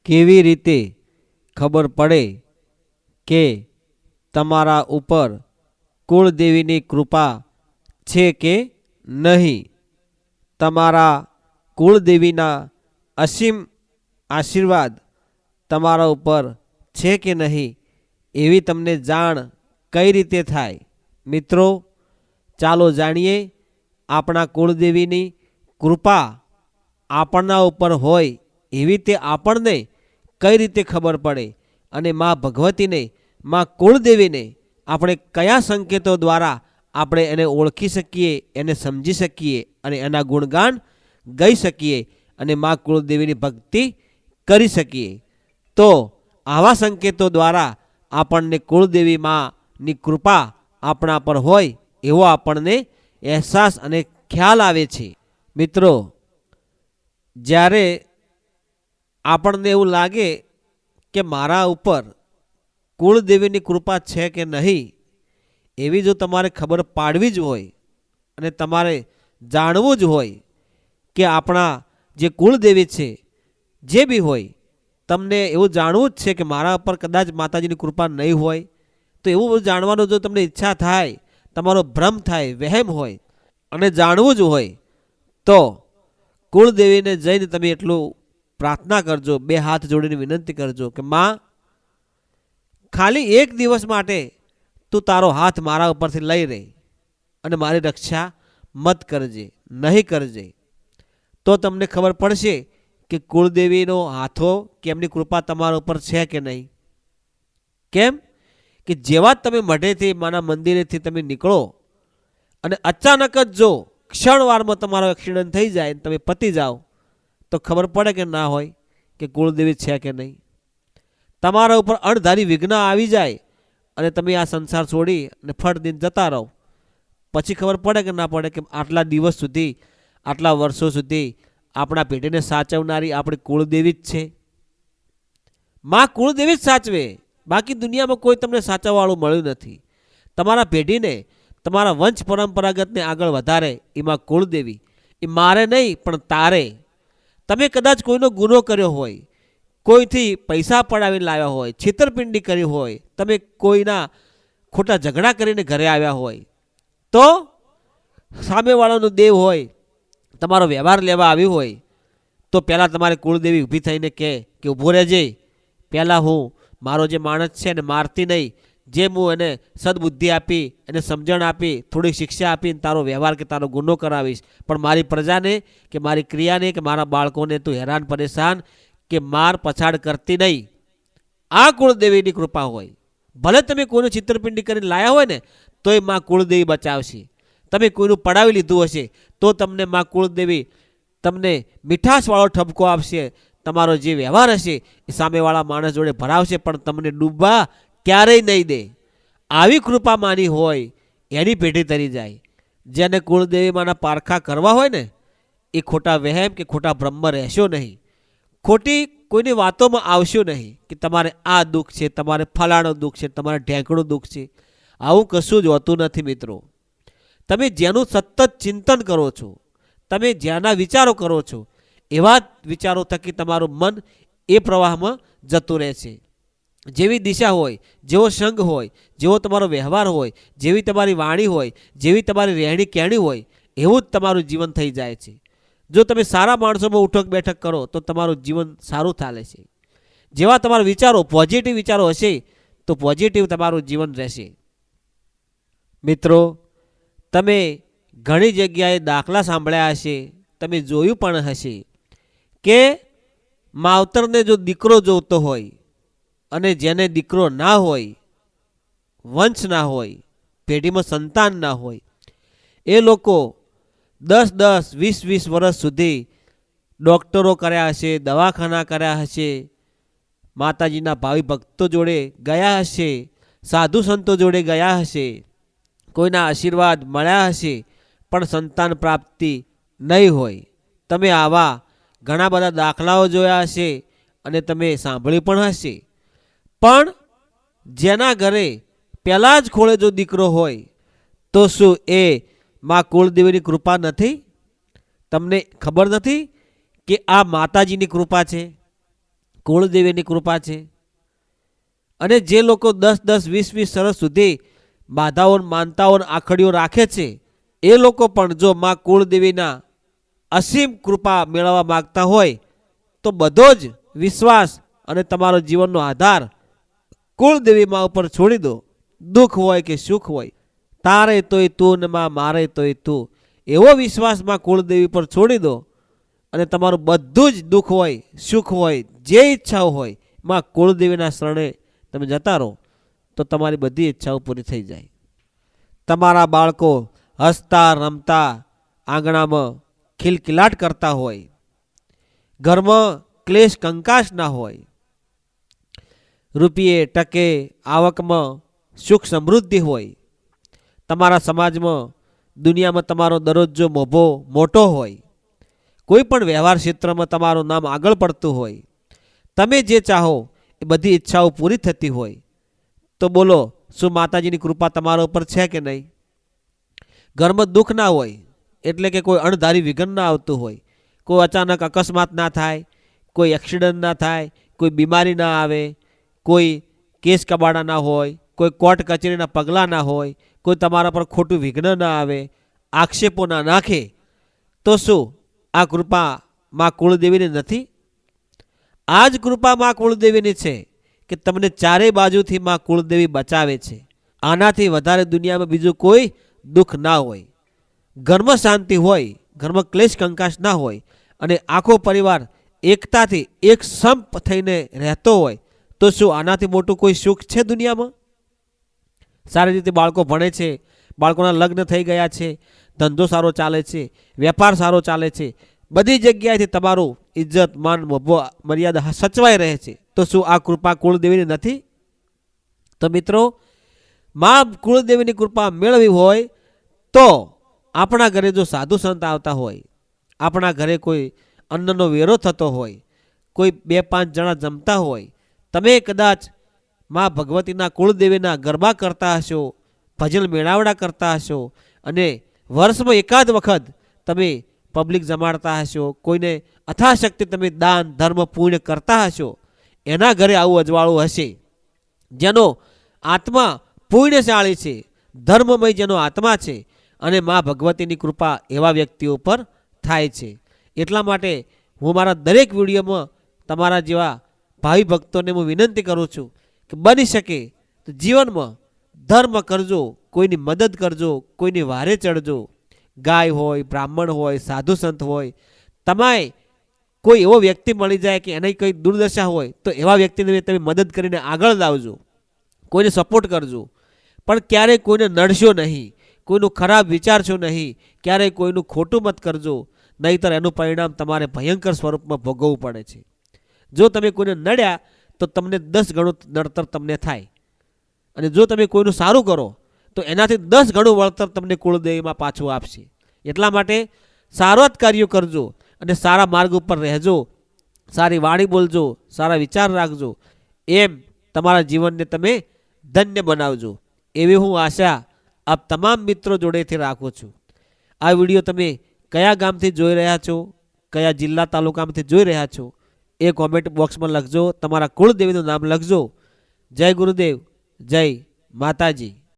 કેવી રીતે ખબર પડે કે તમારા ઉપર કુળદેવીની કૃપા છે કે નહીં? તમારા કુળદેવીના અસીમ આશીર્વાદ તમારા ઉપર છે કે નહીં એવી તમને જાણ કઈ રીતે થાય? મિત્રો, ચાલો જાણીએ આપણા કુળદેવીની કૃપા આપણા ઉપર હોય એવી તે આપણને કઈ રીતે ખબર પડે, અને મા ભગવતીને, મા કુળદેવીને આપણે કયા સંકેતો દ્વારા આપણે એને ઓળખી શકીએ, એને સમજી શકીએ અને એના ગુણગાન ગાઈ શકીએ અને મા કુળદેવીની ભક્તિ કરી શકીએ. તો આવા સંકેતો દ્વારા આપણને કુળદેવી માની કૃપા આપણા પર હોય એવો આપણને અહેસાસ અને ખ્યાલ આવે છે. મિત્રો, જ્યારે આપણને એવું લાગે કે મારા ઉપર કુળદેવીની કૃપા છે કે નહીં, એવી જો તમારે ખબર પાડવી જ હોય અને તમારે જાણવું જ હોય કે આપણા જે કુળદેવી છે, જે બી હોય, તમને એવું જાણવું જ છે કે મારા ઉપર કદાચ માતાજીની કૃપા નહીં હોય, તો એવું જાણવાનું જો તમને ઈચ્છા થાય, તમારો ભ્રમ થાય, વહેમ હોય અને જાણવું જ હોય, તો કુળદેવીને જઈને તમે એટલું પ્રાર્થના કરજો, બે હાથ જોડીને વિનંતી કરજો કે માં, ખાલી એક દિવસ માટે તું તારો હાથ મારા ઉપરથી લઈ રહી અને મારી રક્ષા મત કરજે, નહીં કરજે. તો તમને ખબર પડશે કે કુળદેવીનો હાથો કે એમની કૃપા તમારા ઉપર છે કે નહીં. કેમ કે જેવા તમે મઢેથી, માના મંદિરેથી તમે નીકળો અને અચાનક જ જો ક્ષણવારમાં તમારો એક્સિડન્ટ થઈ જાય, તમે પતી જાઓ, તો ખબર પડે કે ના હોય કે કુળદેવી છે કે નહીં. તમારા ઉપર અણધારી વિઘ્ન આવી જાય અને તમે આ સંસાર છોડી અને ફટ દિન જતા રહો, પછી ખબર પડે કે ના પડે કે આટલા દિવસ સુધી, આટલા વર્ષો સુધી આપણા પેઢીને સાચવનારી આપણી કુળદેવી જ છે. માં કુળદેવી જ સાચવે, બાકી દુનિયામાં કોઈ તમને સાચવવાળું મળ્યું નથી. તમારા પેઢીને, તમારા વંશ પરંપરાગતને આગળ વધારે એમાં કુળદેવી, એ મારે નહીં પણ તારે. તમે કદાચ કોઈનો ગુનો કર્યો હોય, કોઈથી પૈસા પડાવીને લાવ્યા હોય, છેતરપિંડી કરી હોય, તમે કોઈના ખોટા ઝઘડા કરીને ઘરે આવ્યા હોય, તો સામેવાળાનો દેવ હોય, તમારો વ્યવહાર લેવા આવ્યું હોય, તો પહેલાં તમારે કુળદેવી ઊભી થઈને કે ઊભો રહેજે, પહેલાં હું મારો જે માણસ છે એને મારતી નહીં, જે હું એને સદબુદ્ધિ આપી, એને સમજણ આપી, થોડીક શિક્ષા આપીને તારો વ્યવહાર કે તારો ગુનો કરાવીશ, પણ મારી પ્રજાને કે મારી ક્રિયાને કે મારા બાળકોને તું હેરાન પરેશાન કે માર પછાડ કરતી નહીં. આ કુળદેવીની કૃપા હોય. ભલે તમે કોઈનું છિતરપિંડી કરીને લાયા હોય ને, તોય માં કુળદેવી બચાવશે. તમે કોઈનું પડાવી લીધું હશે તો તમને માં કુળદેવી તમને મીઠાશવાળો ઠપકો આપશે. તમારો જે વ્યવહાર હશે એ સામેવાળા માણસ જોડે ભરાવશે, પણ તમને ડૂબવા ક્યારેય નહીં દે. આવી કૃપા માની હોય એની પેઢી તરી જાય. જેને કુળદેવી માના પારખા કરવા હોય ને, એ ખોટા વહેમ કે ખોટા બ્રહ્મ રહેશો નહીં, ખોટી કોઈની વાતોમાં આવશો નહીં કે તમારે આ દુઃખ છે, તમારે ફલાણું દુઃખ છે, તમારે ઢેંકણું દુઃખ છે. આવું કશું જ હોતું નથી. મિત્રો, તમે જેનું સતત ચિંતન કરો છો, તમે જેના વિચારો કરો છો, એવા વિચારો થકી તમારું મન એ પ્રવાહમાં જતું રહે છે. જેવી દિશા હોય, જેવો સંગ હોય, જેવો તમારો વ્યવહાર હોય, જેવી તમારી વાણી હોય, જેવી તમારી રહેણી કહેણી હોય, એવું જ તમારું જીવન થઈ જાય છે. જો તમે સારા માણસોમાં ઉઠક બેઠક કરો તો તમારું જીવન સારું ચાલે છે. જેવા તમારા વિચારો પોઝિટિવ વિચારો હશે તો પોઝિટિવ તમારું જીવન રહેશે. મિત્રો, તમે ઘણી જગ્યાએ દાખલા સાંભળ્યા હશે, તમે જોયું પણ હશે કે માવતરને જો દીકરો જોતો હોય અને જેને દીકરો ના હોય, વંશ ના હોય, પેઢીમાં સંતાન ના હોય, એ લોકો 10-10, 20-20 વર્ષ સુધી ડૉક્ટરો કર્યા હશે, દવાખાના કર્યા હશે, માતાજીના ભાવિ ભક્તો જોડે ગયા હશે, સાધુ સંતો જોડે ગયા હશે, કોઈના આશીર્વાદ મળ્યા હશે, પણ સંતાન પ્રાપ્તિ નહીં હોય. તમે આવા ઘણા બધા દાખલાઓ જોયા હશે અને તમે સાંભળ્યું પણ હશે. પણ જેના ઘરે પહેલાં જ ખોળે જો દીકરો હોય તો શું એ માં કુળદેવીની કૃપા નથી? તમને ખબર નથી કે આ માતાજીની કૃપા છે? કુળદેવીની કૃપા છે. અને જે લોકો 10-10, 20-20 વર્ષ સુધી બાધાઓ, માનતાઓ, આખડીઓ રાખે છે, એ લોકો પણ જો માં કુળદેવીના અસીમ કૃપા મેળવવા માગતા હોય તો બધો જ વિશ્વાસ અને તમારો જીવનનો આધાર કુળદેવી માં ઉપર છોડી દો. દુઃખ હોય કે સુખ હોય, તારે તોય તું ને માં મારે તોય તું, એવો વિશ્વાસમાં કુળદેવી પર છોડી દો અને તમારું બધું જ દુઃખ હોય, સુખ હોય, જે ઈચ્છાઓ હોય, માં કુળદેવીના શરણે તમે જતા રહો તો તમારી બધી ઈચ્છાઓ પૂરી થઈ જાય. તમારા બાળકો હસતા રમતા આંગણામાં ખિલખિલાટ કરતા હોય, ઘરમાં ક્લેશ કંકાશ ના હોય, રૂપિયે ટકે આવકમાં સુખ સમૃદ્ધિ હોય, તમારા સમાજમાં દુનિયામાં તમારો દરજ્જો મોટો હોય, કોઈ પણ વ્યવહાર ક્ષેત્રમાં તમારું નામ આગળ પડતું હોય, તમે જે ચાહો એ બધી ઈચ્છાઓ પૂરી થતી હોય, તો બોલો શું માતાજીની કૃપા તમારા ઉપર છે કે નહીં? ઘરમાં દુઃખ ના હોય એટલે કે કોઈ અણધારી વિઘ્ન ના આવતું હોય, કોઈ અચાનક અકસ્માત ના થાય, કોઈ એક્સિડન્ટ ના થાય, કોઈ બીમારી ના આવે, કોઈ કેસ કબાડા ના હોય, કોઈ કોર્ટ કચેરીના પગલાં ના હોય, કોઈ તમારા પર ખોટું વિઘ્ન ના આવે, આક્ષેપો ના નાખે, તો શું આ કૃપા માં કુળદેવીની નથી? આ જ કૃપા માં કુળદેવીની છે કે તમને ચારે બાજુથી માં કુળદેવી બચાવે છે. આનાથી વધારે દુનિયામાં બીજું કોઈ દુઃખ ના હોય. ઘરમાં શાંતિ હોય, ઘરમાં ક્લેશ કંકાશ ના હોય અને આખો પરિવાર એકતાથી એક સંપ થઈને રહેતો હોય, તો શું આનાથી મોટું કોઈ સુખ છે દુનિયામાં? સારી રીતે બાળકો ભણે છે, બાળકોના લગ્ન થઈ ગયા છે, ધંધો સારો ચાલે છે, વેપાર સારો ચાલે છે, બધી જગ્યાએથી તમારું ઇજ્જત માન મર્યાદા સચવાઈ રહે છે, તો શું આ કૃપા કુળદેવીની નથી? તો મિત્રો, માં કુળદેવીની કૃપા મેળવી હોય તો આપણા ઘરે જો સાધુ સંત આવતા હોય, આપણા ઘરે કોઈ અન્નનો વેરો થતો હોય, કોઈ 2-5 જણા જમતા હોય, તમે કદાચ માં ભગવતીના કુળદેવીના ગરબા કરતા હશો, ભજન મેળાવડા કરતા હશો અને વર્ષમાં એકાદ વખત તમે પબ્લિક જમાડતા હશો, કોઈને અથાશક્તિ તમે દાન ધર્મ પુણ્ય કરતા હશો, એના ઘરે આવું અજવાળું હશે જેનો આત્મા પુણ્યશાળી છે, ધર્મમય જેનો આત્મા છે, અને માં ભગવતીની કૃપા એવા વ્યક્તિઓ પર થાય છે. એટલા માટે હું મારા દરેક વિડીયોમાં તમારા જેવા ભાવિ ભક્તોને હું વિનંતી કરું છું કે બની શકે તો જીવનમાં ધર્મ કરજો, કોઈની મદદ કરજો, કોઈની વારે ચડજો. ગાય હોય, બ્રાહ્મણ હોય, સાધુ સંત હોય, તમારે કોઈ એવો વ્યક્તિ મળી જાય કે એની કોઈ દુર્દશા હોય તો એવા વ્યક્તિને તમે મદદ કરીને આગળ લાવજો, કોઈને સપોર્ટ કરજો, પણ ક્યારેય કોઈને નડશો નહીં, કોઈનું ખરાબ વિચારશો નહીં, ક્યારેય કોઈનું ખોટું મત કરજો, નહીંતર એનું પરિણામ તમારે ભયંકર સ્વરૂપમાં ભોગવવું પડે છે. જો તમે કોઈને નડ્યા તો તમને 10 ગણું નડતર તમને થાય, અને જો તમે કોઈનું સારું કરો તો એનાથી 10 ગણું વળતર તમને કુળદેવીમાં પાછું આપશે. એટલા માટે સારા જ કાર્યો કરજો અને સારા માર્ગ ઉપર રહેજો, સારી વાણી બોલજો, સારા વિચાર રાખજો, એમ તમારા જીવનને તમે ધન્ય બનાવજો, એવી હું આશા આપ તમામ મિત્રો જોડેથી રાખું છું. આ વિડીયો તમે કયા ગામથી જોઈ રહ્યા છો, કયા જિલ્લા તાલુકામાંથી જોઈ રહ્યા છો, એ કોમેન્ટ બોક્સમાં લખજો, તમારા કુળદેવીનું નામ લખજો. જય ગુરુદેવ, જય માતાજી.